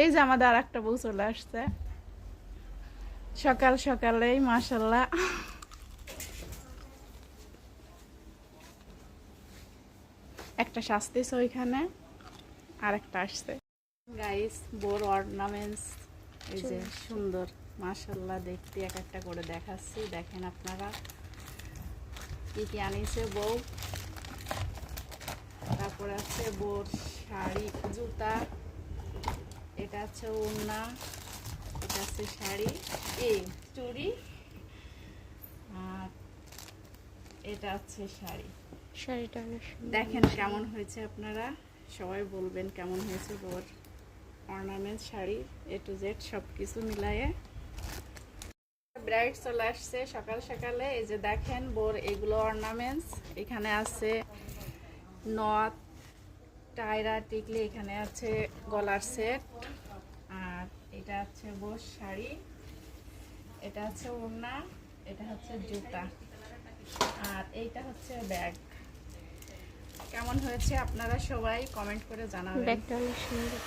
এই যে আমাদের আর একটা বউ চলে আসছে সকাল সকালেই, মাশাআল্লাহ। একটা সাজতেছে ওইখানে, আর একটা আসছে। গাইস, বোর অর্নামেন্টস এই যে সুন্দর, মাশাআল্লাহ। দেখতে এক একটা করে দেখাচ্ছি, দেখেন আপনারা কি কি আনিয়েছে বউ। তারপর আছে বোর শাড়ি, জুতা, এটা আছে ওড়না, এটা আছে শাড়ি, এই চুড়ি, আর এটা আছে শাড়ি। শাড়িটা দেখেন কেমন হয়েছে, আপনারা সবাই বলবেন কেমন হয়েছে bore ornament sari, A to Z সব কিছু মিলায়ে। ব্রাইড চলে আসছে সকাল সকালে। এই যে দেখেন বোর এগুলো অর্নামেন্টস, এখানে আছে নথ, টায়রা, টিকলি, এখানে আছে গলার সেট, আর এটা আছে বোর শাড়ি, এটা হচ্ছে ওড়না, এটা হচ্ছে জুতা, আর এইটা হচ্ছে ব্যাগ। কেমন হয়েছে আপনারা সবাই কমেন্ট করে জানাবেন। ব্যাগটা অনেক সুন্দর।